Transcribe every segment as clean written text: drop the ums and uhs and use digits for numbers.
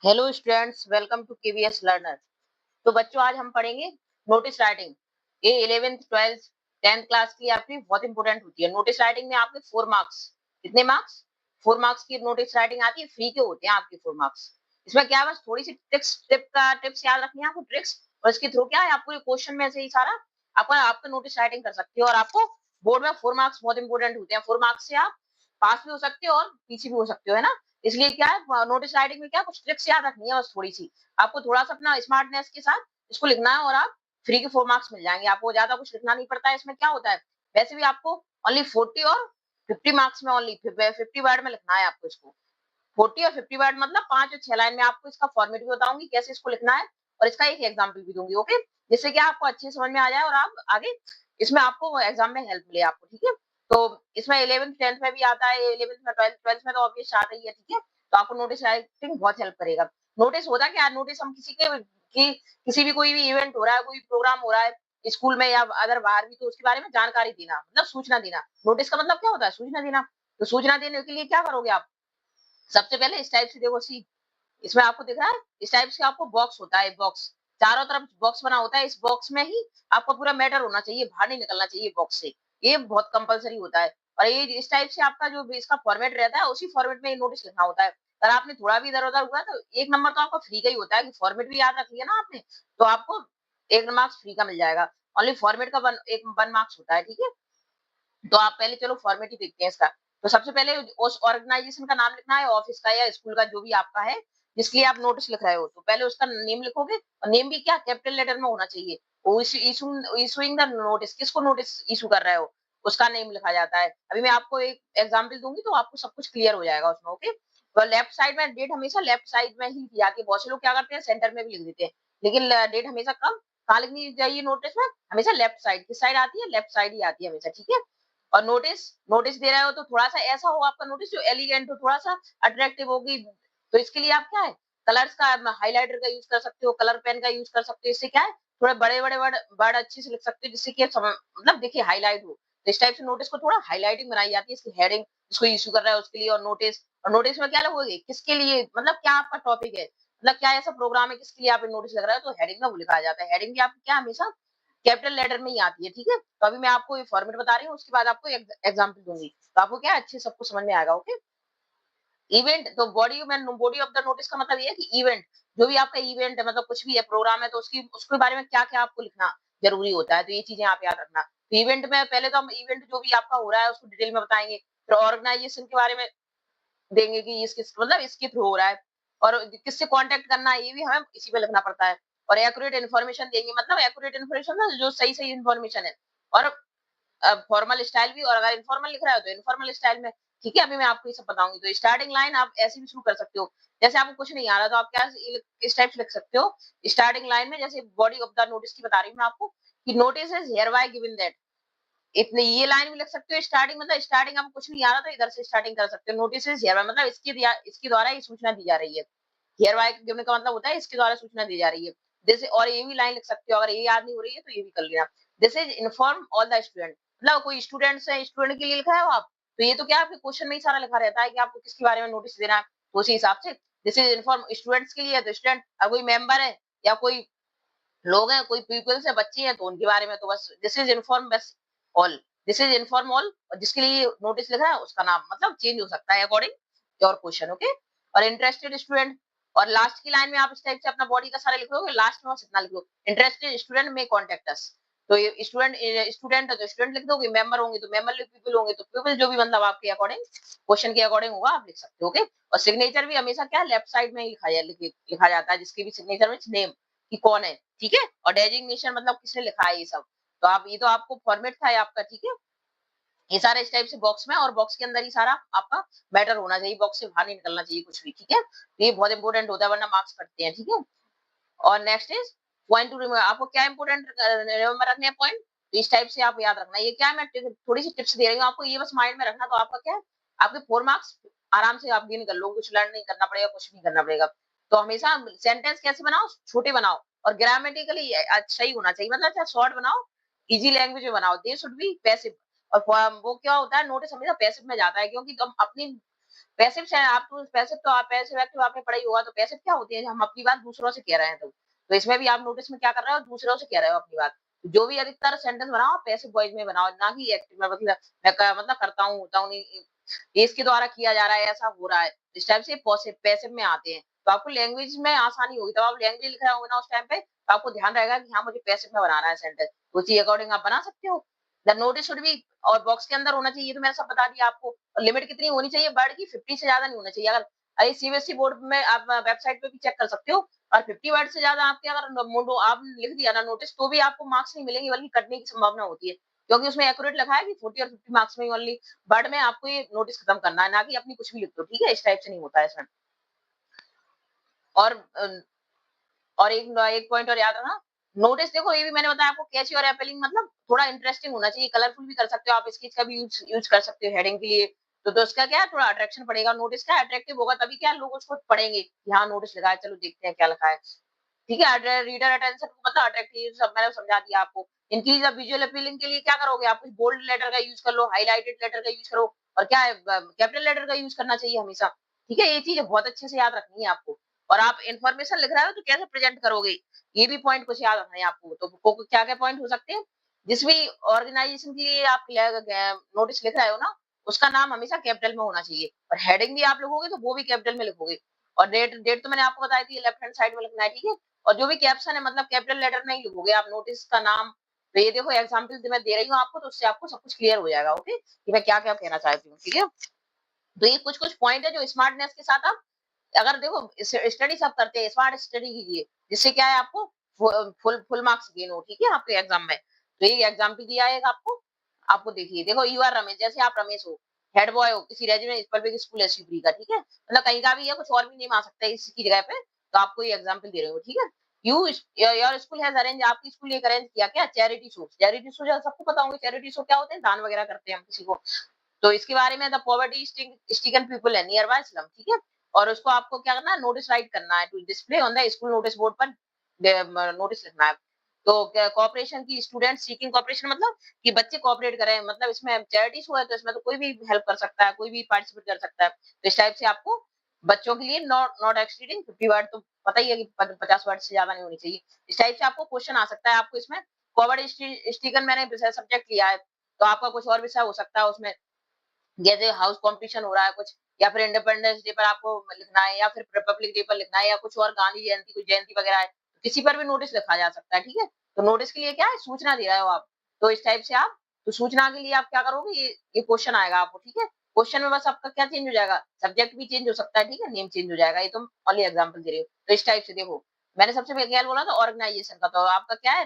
Hello students, welcome to KVS learner. तो बच्चों, आज हम पढ़ेंगे नोटिस राइटिंग। ये 11th 12th 10th क्लास की आपकी बहुत इंपॉर्टेंट होती है। नोटिस राइटिंग में आपके 4 मार्क्स, कितने मार्क्स? 4 मार्क्स की नोटिस राइटिंग आती है, फ्री के होते हैं आपके 4 मार्क्स। इसमें क्या है, बस थोड़ी सी टिप्स याद रखनी है आपको, ट्रिक्स। और इसके थ्रू क्या है, आपको क्वेश्चन में से ही सारा आपका नोटिस राइटिंग कर सकते हो। और आपको बोर्ड में 4 मार्क्स बहुत इंपॉर्टेंट होते हैं। 4 मार्क्स से आप पास भी हो सकते हो और पीछे भी हो सकते हो, है ना। इसलिए क्या है, नोटिस राइटिंग में क्या कुछ ट्रिक्स याद रखनी है, बस थोड़ी सी। आपको थोड़ा सा अपना स्मार्टनेस के साथ इसको लिखना है और आप फ्री के 4 मार्क्स मिल जाएंगे। आपको ज्यादा कुछ लिखना नहीं पड़ता है। इसमें क्या होता है, वैसे भी आपको ओनली 40 और 50 मार्क्स में, ओनली 50 वर्ड में लिखना है आपको इसको। 40 और 50 वर्ड मतलब 5 और 6 लाइन में। आपको इसका फॉर्मेट भी बताऊंगी कैसे इसको लिखना है, और इसका एक एग्जाम्पल भी दूंगी, ओके। जिससे कि आपको अच्छे समझ में आ जाए और आप आगे इसमें आपको एग्जाम में हेल्प मिले आपको, ठीक है। तो इसमें 11th 10th में भी आता है, 11th में 12th में तो ऑब्वियस आता ही है, ठीक है। तो आपको नोटिस राइटिंग बहुत हेल्प करेगा। नोटिस होता क्या है, नोटिस हम किसी भी कोई भी इवेंट हो रहा है, कोई प्रोग्राम हो रहा है स्कूल में या अदर बाहर भी, तो उसके बारे में जानकारी देना, मतलब सूचना देना। नोटिस का मतलब क्या होता है, सूचना देना। तो सूचना देने के लिए क्या करोगे आप, सबसे पहले इस टाइप से देखो, सी इसमें आपको दिख रहा है, इस टाइप से आपको बॉक्स होता है, बॉक्स चारों तरफ बॉक्स बना होता है। इस बॉक्स में ही आपका पूरा मैटर होना चाहिए, बाहर नहीं निकलना चाहिए बॉक्स से। ये बहुत कंपलसरी होता है। और ये इस टाइप से आपका जो भी इसका फॉर्मेट रहता है, उसी फॉर्मेट में ये नोटिस लिखना होता है। अगर आपने थोड़ा भी इधर उधर हुआ तो 1 नंबर तो आपका फ्री का ही होता है, कि फॉर्मेट भी याद रख लिया ना आपने, तो आपको 1 मार्क्स फ्री का मिल जाएगा। ओनली फॉर्मेट का 1 मार्क्स होता है, ठीक है। तो आप पहले चलो फॉर्मेट ही देखते हैं इसका। तो सबसे पहले उस ऑर्गेनाइजेशन का नाम लिखना है, ऑफिस का या स्कूल का, जो भी आपका है, जिसके लिए आप नोटिस लिख रहे हो। तो पहले उसका नेम लिखोगे, और नेम भी क्या कैपिटल लेटर में होना चाहिए। इशूइंग द नोटिस, किसको नोटिस इशू कर रहे हो, उसका नेम लिखा जाता है। अभी मैं आपको एक एग्जांपल दूंगी तो आपको सब कुछ क्लियर हो जाएगा उसमें, ओके। तो लेफ्ट साइड में डेट हमेशा लेफ्ट साइड में ही दी जाती है। बहुत से लोग क्या करते हैं, सेंटर में भी लिख देते हैं, लेकिन डेट हमेशा कब कहाँ लिखनी चाहिए नोटिस में, हमेशा लेफ्ट साइड। किस साइड आती है, लेफ्ट साइड ही आती है हमेशा, ठीक है। और नोटिस नोटिस दे रहे हो तो थोड़ा सा ऐसा हो आपका नोटिस जो एलिगेंट हो, थोड़ा सा अट्रैक्टिव होगी। तो इसके लिए आप क्या है, कलर्स का, हाइलाइटर का यूज कर सकते हो, कलर पेन का यूज कर सकते हो। इससे क्या है, थोड़े बड़े बड़े वर्ड वर्ड अच्छे से लिख सकते हो, जिससे कि मतलब देखिए हाईलाइट हो। तो इस टाइप से नोटिस को थोड़ा हाईलाइटिंग बनाई जाती है, इसकी हेडिंग, जिसको इशू कर रहा है उसके लिए। और नोटिस में क्या लिखोगे, किसके लिए, मतलब क्या आपका टॉपिक है, मतलब क्या ऐसा प्रोग्राम है किसके लिए आप नोटिस लग रहा है, तो हेडिंग में वो लिखा जाता है। हेडिंग भी आपकी क्या हमेशा कैपिटल लेटर में ही आती है, ठीक है। तो अभी मैं आपको ये फॉर्मेट बता रही हूँ, उसके बाद आपको एग्जांपल दूंगी, तो आपको क्या अच्छे सबको समझ में आएगा, ओके। इवेंट, तो बॉडी ऑफ द नोटिस का मतलब ये है कि इवेंट, जो भी आपका इवेंट है, मतलब कुछ भी है, प्रोग्राम है, तो उसकी उसके बारे में क्या क्या आपको लिखना जरूरी होता है। तो ये चीजें आप याद रखना। तो इवेंट में पहले तो हम इवेंट जो भी आपका हो रहा है उसको डिटेल में बताएंगे, फिर ऑर्गेनाइजेशन के बारे में देंगे कि इसके मतलब इसके थ्रू हो रहा है, और किससे कांटेक्ट करना है ये भी हमें इसी पे लिखना पड़ता है। और एक्यूरेट इन्फॉर्मेशन देंगे, मतलब एक्यूरेट इन्फॉर्मेशन जो सही सही इन्फॉर्मेशन है। और फॉर्मल स्टाइल भी, और अगर इनफॉर्मल लिख रहा है तो इनफॉर्मल स्टाइल में, ठीक है। अभी मैं आपको ये सब बताऊंगी। तो स्टार्टिंग लाइन आप ऐसे भी शुरू कर सकते हो, जैसे आपको कुछ नहीं आ रहा तो आप क्या इस टाइप से लिख सकते हो स्टार्टिंग लाइन में, जैसे बॉडी ऑफ द नोटिस की बता रही हूँ मैं आपको, कि notice is here bye given that. इतने ये लाइन भी लिख सकते हो स्टार्टिंग, मतलब स्टार्टिंग आपको कुछ नहीं आ रहा तो इधर से स्टार्टिंग कर सकते हो। नोटिस इज हियर बाय मतलब इसके द्वारा ये सूचना दी जा रही है। हियर बाय गिवन का मतलब होता है इसके द्वारा सूचना दी जा रही है। जैसे और ये भी लाइन लिख सकते हो, अगर ये याद नहीं हो रही है तो ये भी कर लेना। This is inform all the student, मतलब कोई स्टूडेंट्स है, स्टूडेंट के लिए लिखा है वो आप, तो ये तो क्या आपके क्वेश्चन में ही सारा लिखा रहता है कि आपको किसके बारे में नोटिस देना है, तो उसी हिसाब से दिस इज इन्फॉर्म स्टूडेंट्स के लिए है तो स्टूडेंट, अगर कोई मेंबर है या कोई लोग हैं, कोई पीपल्स है, बच्चे हैं, तो उनके बारे में तो बस दिस इज इन्फॉर्म बस all, this is inform all. और जिसके लिए नोटिस लिखा है उसका नाम मतलब चेंज हो सकता है अकॉर्डिंग योर क्वेश्चन, ओके। और इंटरेस्टेड स्टूडेंट, और लास्ट की लाइन में आप इस टाइप से अपना बॉडी का सारा लिख लोगे, लास्ट में बस इतना लिख लो, इंटरेस्टेड स्टूडेंट में कॉन्टेक्ट अस। तो ये स्टूडेंट है तो स्टूडेंट लिख दोगे, मेंबर होंगे तो मेंबर, पीपल होंगे तो पीपल, जो भी मतलब आपके अकॉर्डिंग क्वेश्चन के अकॉर्डिंग होगा आप लिख सकते हो, ओके। और सिग्नेचर भी हमेशा क्या लेफ्ट साइड में ही लिखा जाता है, जिसकी भी सिग्नेचर में नेम कि कौन है, ठीक है। और डेजिग्नेशन मतलब किसने लिखा है, ये सब। तो आप ये तो आपको फॉर्मेट था ये आपका, ठीक है। ये सारा इस टाइप से बॉक्स में, और बॉक्स के अंदर ही सारा आपका मैटर होना चाहिए, बॉक्स से बाहर नहीं निकलना चाहिए कुछ भी, ठीक है। तो ये बहुत इंपॉर्टेंट होता है, वरना मार्क्स कटते हैं, ठीक है। और next is point two remember, आपको क्या इंपॉर्टेंट रिमेम्बर रखने हैं पॉइंट, तो इस टाइप से आप याद रखना। ये क्या है, मैं थोड़ी सी टिप्स दे रही हूँ आपको, ये बस माइंड में रखना, तो आपका क्या है, आपके 4 मार्क्स आराम से आप गेन कर लो, कुछ लर्न नहीं करना पड़ेगा, कुछ नहीं करना पड़ेगा। तो हमेशा सेंटेंस कैसे बनाओ, छोटे बनाओ, और ग्रामेटिकली सही होना चाहिए, मतलब अच्छा शॉर्ट बनाओ, इजी लैंग्वेज में बनाओ, दे शुड बी पैसिव। और वो क्या होता है, नोटिस हमेशा पैसिव में जाता है, क्योंकि हम अपनी पैसिव से आप पैसिव एक्टिव आपने पढ़ा ही होगा। तो पैसिव क्या होती है, हम अपनी बात दूसरों से कह रहे हैं। तो इसमें भी आप नोटिस में क्या कर रहे हो, दूसरों से कह रहे हो अपनी बात। जो भी अधिकतर सेंटेंस बनाओ पैसिव वॉइस में बनाओ, ना कि एक्टिव में। मतलब करता हूँ, होता हूँ, नहीं, ये इसके द्वारा किया जा रहा है, ऐसा हो रहा है। इस टाइप से पैसिव में आते हैं। तो आपको लैंग्वेज में आसानी होगी। तो आप लैंग्वेज लिख रहे होगे ना उस टाइम पे, तो आपको ध्यान रहेगा कि हाँ मुझे पैसिव में बनाना है सेंटेंस, उसी अकॉर्डिंग आप बना सकते हो। द नोटिस शुड बी, और बॉक्स के अंदर होना चाहिए, ये तो मैंने सब बता दिया आपको। लिमिट कितनी होनी चाहिए वर्ड की, 50 से ज्यादा नहीं होना चाहिए। अगर अरे सीबीएसई बोर्ड में आप वेबसाइट पे भी चेक कर सकते हो, और 50 वर्ड से ज्यादा आपके अगर आप लिख दिया ना नोटिस, तो भी आपको मार्क्स नहीं मिलेंगे, बल्कि कटने की संभावना होती है। क्योंकि उसमें एक्यूरेट लिखा है कि 40 और 50 मार्क्स में ओनली वर्ड में आपको ये नोटिस खत्म करना है, ना कि अपनी कुछ भी लिख दो। ठीक है, इस टाइप से नहीं होता है इसमें। और और एक पॉइंट और याद रखना, नोटिस देखो ये भी मैंने बताया आपको, कैची और अपीलिंग, मतलब थोड़ा इंटरेस्टिंग होना चाहिए, कलरफुल भी कर सकते हो आप, स्केच का भी यूज कर सकते हो हेडिंग के लिए। तो उसका क्या है, थोड़ा अट्रैक्शन पड़ेगा। नोटिस का अट्रैक्टिव होगा तभी क्या लोग उसको पढ़ेंगे कि हाँ नोटिस लगा है, चलो देखते हैं क्या लिखा है। ठीक है, रीडर अटेंशन को मतलब अट्रैक्टिव, सब मैंने समझा दिया आपको। इंक्रीज द विजुअल अपीलिंग के लिए क्या करोगे आप, कुछ बोल्ड लेटर का यूज कर लो, हाईलाइटेड लेटर का यूज करो, और क्या है कैपिटल लेटर का यूज करना चाहिए हमेशा। ठीक है, ये चीज बहुत अच्छे से याद रखनी है आपको। और आप इन्फॉर्मेशन लिख रहे हो तो कैसे प्रेजेंट करोगे, ये भी पॉइंट कुछ याद रखना है आपको। तो क्या क्या पॉइंट हो सकते हैं, जिस भी ऑर्गेनाइजेशन के लिए आप नोटिस लिख रहे हो ना, उसका नाम हमेशा कैपिटल में होना चाहिए, और हेडिंग भी आप लिखोगे तो वो भी कैपिटल में लिखोगे। और डेट डेट तो मैंने आपको बताई थी, लेफ्ट हैंड साइड में लिखना है। ठीक है, और जो भी कैप्शन है मतलब कैपिटल लेटर में ही लिखोगे आप नोटिस का नाम। तो ये देखो एग्जांपल मैं दे रही हूँ आपको, तो उससे आपको सब कुछ क्लियर हो जाएगा। ओके, कि मैं क्या क्या कहना चाहती हूँ। ठीक है, तो ये कुछ कुछ पॉइंट है जो स्मार्टनेस के साथ आप, अगर देखो स्टडी सब करते हैं, स्मार्ट स्टडी कीजिए, जिससे क्या है आपको फुल फुल मार्क्स गेन हो। ठीक है, आपके एग्जाम में। तो ये एग्जाम्पल दिया है आपको। आपको देखिए, देखो यू आर रमेश, जैसे आप रमेश हो, हेड बॉय हो किसी रेजिडेंट पब्लिक स्कूल एसयूपी का। ठीक है, मतलब कहीं का भी है, कुछ और भी नेम आ सकता है इसकी जगह पे। तो आपको ये एग्जाम्पल दे रहे हो। ठीक है, you your school has arrange, आपकी स्कूल एक अरेंज किया क्या, चैरिटी शो। चैरिटी शो सबको पता होंगे, चैरिटी शो क्या होते हैं, दान वगैरह करते हैं हम किसी को। तो इसके बारे में द पॉवर्टी स्टिकन पीपल है नियर बाय स्लम। ठीक है, और उसको आपको क्या करना है, नोटिस राइट करना है, to display on the school notice board पर नोटिस लिखना है। तो कॉपरेशन की स्टूडेंट सीकिंग कॉपरेशन, मतलब कि बच्चे कॉपरेट करें, मतलब इसमें चैरिटी शो है तो इसमें तो कोई भी हेल्प कर सकता है, कोई भी पार्टिसिपेट कर सकता है। तो इस टाइप से आपको बच्चों के लिए नॉट नॉट एक्सीडिंग 50 वर्ड, तो पता ही है कि 50 वर्ड से ज्यादा नहीं होनी चाहिए। इस टाइप से आपको क्वेश्चन आ सकता है। आपको इसमें पॉवर्टी स्टिकन मैंने सब्जेक्ट लिया है, तो आपका कुछ और विषय हो सकता है उसमें, जैसे हाउस कंपटीशन हो रहा है कुछ, या फिर इंडिपेंडेंस डे पर आपको लिखना है, या फिर रिपब्लिक डे पर लिखना है, या कुछ और गांधी जयंती कोई जयंती वगैरह है, किसी पर भी नोटिस लिखा जा सकता है। ठीक है, तो नोटिस के लिए क्या है, सूचना दे रहे हो आप। तो इस टाइप से आप, तो सूचना के लिए आप क्या करोगे, ये क्वेश्चन आएगा आपको। ठीक है, क्वेश्चन में बस आपका क्या चेंज हो जाएगा, सब्जेक्ट भी चेंज हो सकता है। ठीक है, नेम चेंज हो जाएगा। ये तुम ओनली एग्जाम्पल दे रही हो। तो इस टाइप से देखो, मैंने सबसे पहले क्या बोला था, ऑर्गेनाइजेशन का। तो आपका क्या है,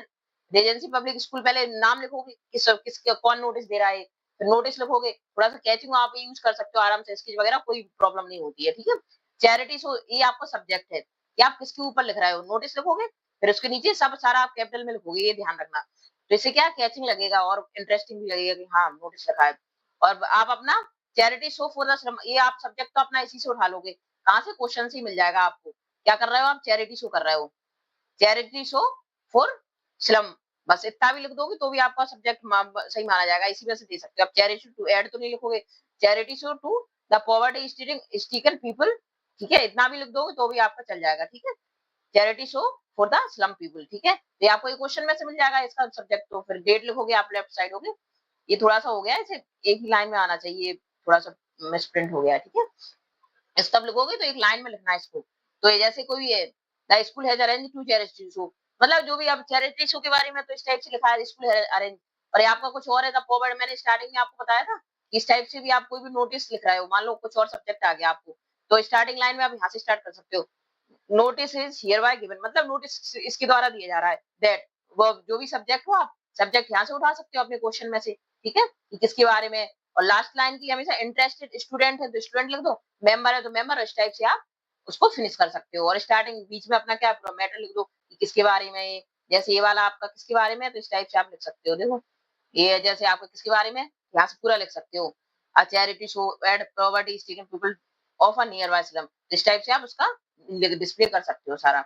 रेजेंसी पब्लिक स्कूल, पहले नाम लिखोगे किस कौन नोटिस दे रहा है, नोटिस लिखोगे, थोड़ा सा कैचिंग आप यूज कर सकते हो आराम से, स्केच वगैरह कोई प्रॉब्लम नहीं होती है। ठीक है, चैरिटी शो ये आपका सब्जेक्ट है कि आप किसके ऊपर लिख रहे हो, नोटिस लिखोगे, फिर उसके नीचे सब सारा आप कैपिटल में लिखोगे, ये ध्यान रखना। तो इससे क्या कैचिंग लगेगा और इंटरेस्टिंग भी लगेगा कि हाँ नोटिस लिखा है। और आप अपना चैरिटी शो फॉर द श्रम, ये आप सब्जेक्ट तो अपना इसी से उठा लोगे, कहाँ से, क्वेश्चन से ही मिल जाएगा आपको। क्या कर रहे हो आप, चैरिटी शो कर रहे हो, चैरिटी शो फॉर स्लम, बस इतना भी लिख दोगे तो भी आपका सब्जेक्ट सही माना जाएगा। इसी वजह से दे सकते हो आप, चैरिटी टू ऐड तो नहीं लिखोगे, charity show to the poverty stricken people. ठीक है, इतना भी लिख दोगे तो भी आपका चल जाएगा। ठीक है, charity show for the slum people. ठीक है, तो आपको ये क्वेश्चन में से मिल जाएगा इसका सब्जेक्ट। तो फिर डेट लिखोगे आप लेफ्ट साइड होगे, ये थोड़ा सा हो गया, इसे एक ही लाइन में आना चाहिए, थोड़ा सा मिसप्रिंट हो गया। ठीक है, सब लिखोगे तो एक लाइन में लिखना है इसको। तो ये जैसे कोई है, the school has arrange to charity show, मतलब जो भी अब चैरिटी शो के बारे में तो इस टाइप से लिखा है, स्कूल है अरेंज। और ये आपका कुछ और है, द फॉरवर्ड, मैंने स्टार्टिंग में आपको बताया था, इस टाइप से भी आप कोई भी नोटिस लिख रहे हो, मान लो कुछ और सब्जेक्ट आ गया आपको, तो स्टार्टिंग लाइन में आप यहाँ से स्टार्ट कर सकते हो, notice is here bye given, मतलब नोटिस इसके द्वारा दिया जा रहा है, दैट वो जो भी सब्जेक्ट हो आप सब्जेक्ट यहाँ से उठा सकते हो अपने क्वेश्चन में से। ठीक है, कि किसके बारे में। और लास्ट लाइन की हमेशा इंटरेस्टेड स्टूडेंट है तो स्टूडेंट लिख दो, मेंबर है तो मेंबर, इस टाइप से आप उसको फिनिश कर सकते हो। और स्टार्टिंग बीच में अपना क्या मैटर लिख दो कि किसके बारे में, जैसे ये वाला आपका किसके बारे में है, तो इस टाइप से आप लिख सकते हो। देखो ये जैसे आपको किसके बारे में, यहाँ से पूरा लिख सकते हो, a charity show aid poverty stricken people of a nearby slum, इस टाइप से आप उसका डिस्प्ले कर सकते हो सारा।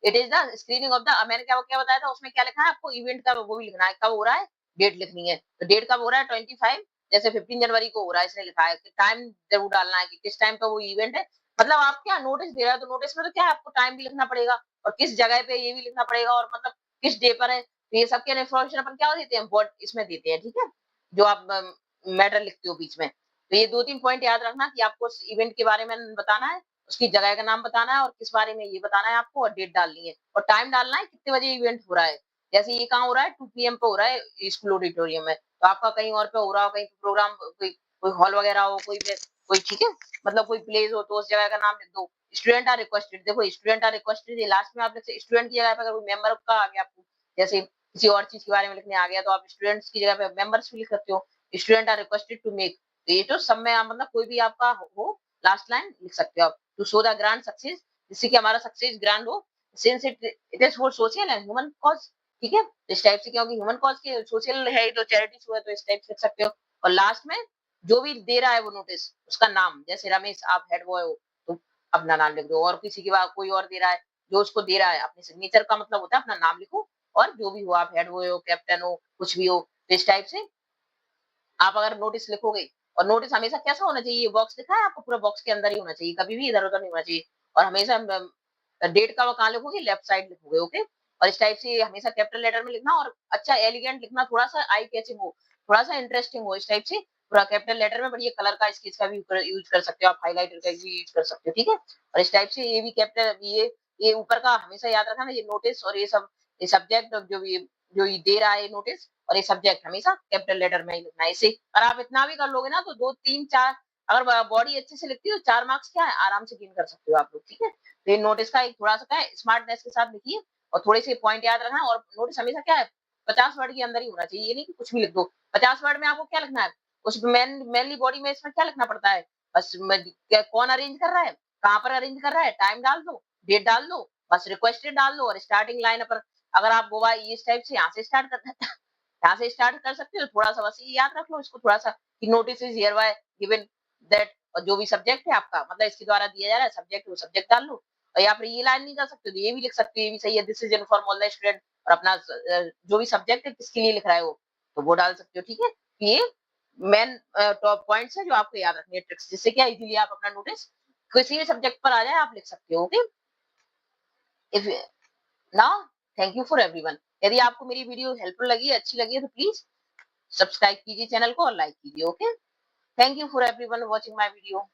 It is the screening of the, मैंने क्या क्या बताया था उसमें, क्या लिखा है आपको, इवेंट का वो भी लिखना है, कब हो रहा है, डेट लिखनी है। तो डेट कब हो रहा है, 25 जैसे 15 जनवरी को हो रहा है, इसने लिखा है कि टाइम जरूर डालना है कि किस टाइम का वो इवेंट है। मतलब आप क्या नोटिस दे रहा है, तो नोटिस में तो क्या है, आपको टाइम भी लिखना पड़ेगा और किस जगह पे ये भी लिखना पड़ेगा और मतलब किस डे पर है। तो ये सब के इन्फॉर्मेशन अपन क्या देते हैं, बोर्ड इसमें देते हैं, ठीक है, जो आप मैटर लिखते हो बीच में। तो ये 2-3 पॉइंट याद रखना कि आपको उस इवेंट के बारे में बताना है, उसकी जगह का नाम बताना है और किस बारे में ये बताना है आपको, और डेट डालनी है और टाइम डालना है कितने बजे इवेंट हो रहा है। जैसे ये कहाँ हो रहा है, 2 पीएम पे हो रहा है स्कूल ऑडिटोरियम में, तो आपका कहीं और पे हो रहा हो, कहीं प्रोग्राम कोई कोई हॉल वगैरह हो, कोई ठीक है, मतलब कोई प्लेस हो, तो उस जगह का नाम लिख दो। स्टूडेंट आर रिक्वेस्टेड, देखो स्टूडेंट आर रिक्वेस्टेड, ये लास्ट में आप लिख सकते, स्टूडेंट की जगह पे अगर कोई मेंबर का आ गया आपको, जैसे किसी और चीज के बारे में लिखने आ गया, तो आप स्टूडेंट्स की जगह पे मेंबर्स भी लिख सकते हो। Student are requested to make, तो ये जो सब में मतलब कोई भी आपका हो लास्ट लाइन लिख सकते हो आप, to show the grand success, जिससे कि हमारा सक्सेस ग्रांड हो, since it is for social and human cause, ठीक है, इस टाइप से, क्योंकि ह्यूमन कॉज के सोशल है तो चैरिटी शो है, तो इस टाइप से लिख सकते हो। और लास्ट में जो भी दे रहा है वो नोटिस, उसका नाम, जैसे रमेश आप हेड बॉय हो तो अपना नाम लिख दो, और किसी के बाद कोई और दे रहा है, जो उसको दे रहा है अपने सिग्नेचर का मतलब होता है अपना नाम लिखो, और जो भी हो आप हेड बॉय हो, कैप्टन हो, कुछ भी हो, तो इस टाइप से आप अगर नोटिस लिखोगे, और नोटिस हमेशा कैसा होना चाहिए, ये बॉक्स दिखा है आपको, पूरा बॉक्स के अंदर ही होना चाहिए, कभी भी इधर-उधर नहीं होना चाहिए। और हमेशा डेट का वो कहाँ लिखोगे, लेफ्ट साइड लिखोगे, ओके। और इस टाइप से हमेशा कैपिटल लेटर में लिखना, और अच्छा एलिगेंट लिखना, थोड़ा-सा आई कैचिंग हो, थोड़ा-सा इंटरेस्टिंग हो, इस टाइप से पूरा कैपिटल लेटर में, बढ़िया कलर का स्केच का भी यूज़ कर सकते हो आप, हाइलाइटर का भी यूज़ कर सकते हो, ठीक है। और इस टाइप से ये भी कैपिटल, ये ऊपर का हमेशा याद रखना, ये नोटिस और ये सब, ये सब्जेक्ट जो ये दे रहा है नोटिस, और ये सब्जेक्ट हमेशा कैपिटल लेटर में ही लिखना है। इसे और आप इतना भी कर लोगे ना, तो 2, 3, 4, अगर बॉडी अच्छे से लिखती हो, 4 मार्क्स क्या है, आराम से गेन कर सकते हो आप लोग, ठीक है। तो ये नोटिस का एक थोड़ा-सा क्या है, स्मार्टनेस के साथ लिखिए और थोड़े से पॉइंट याद रखना, और नोटिस हमेशा क्या है, 50 वर्ड के अंदर ही होना चाहिए, ये नहीं कि कुछ भी लिख दो। 50 वर्ड में आपको क्या लिखना है, उस मेनली बॉडी में इसमें क्या लिखना पड़ता है, बस क्या कौन अरेंज कर रहा है, कहाँ पर अरेंज कर रहा है, टाइम डाल दो, डेट डाल दो, बस रिक्वेस्टेड डाल दो, और स्टार्टिंग लाइन पर अगर आप वो इस टाइप से यहाँ से स्टार्ट करते हैं, यहाँ से स्टार्ट कर सकते हो, थोड़ा-सा बस ये याद रख लो इसको थोड़ा-सा, कि नोटिस इज़ हियरबाय गिवन दैट, और जो भी सब्जेक्ट है आपका, मतलब इसके द्वारा दिया जा रहा है सब्जेक्ट, वो सब्जेक्ट डाल लो। और यहाँ पर ये लाइन नहीं कर सकते, तो ये भी लिख सकते हो, ये भी सही है, this is inform all the student, और अपना जो भी सब्जेक्ट है किसके लिए लिख रहा है वो, तो वो डाल सकते हो, ठीक है। ये मेन टॉप पॉइंट्स हैं जो आपको याद रखनी है, ट्रिक्स, जिससे क्या इज़िली आप अपना नोटिस किसी भी सब्जेक्ट पर आ जाए आप लिख सकते हो, okay. If now thank you for everyone. यदि आपको मेरी वीडियो हेल्पफुल लगी, अच्छी लगी है, तो प्लीज सब्सक्राइब कीजिए चैनल को और लाइक कीजिए, okay. Thank you for everyone watching my video.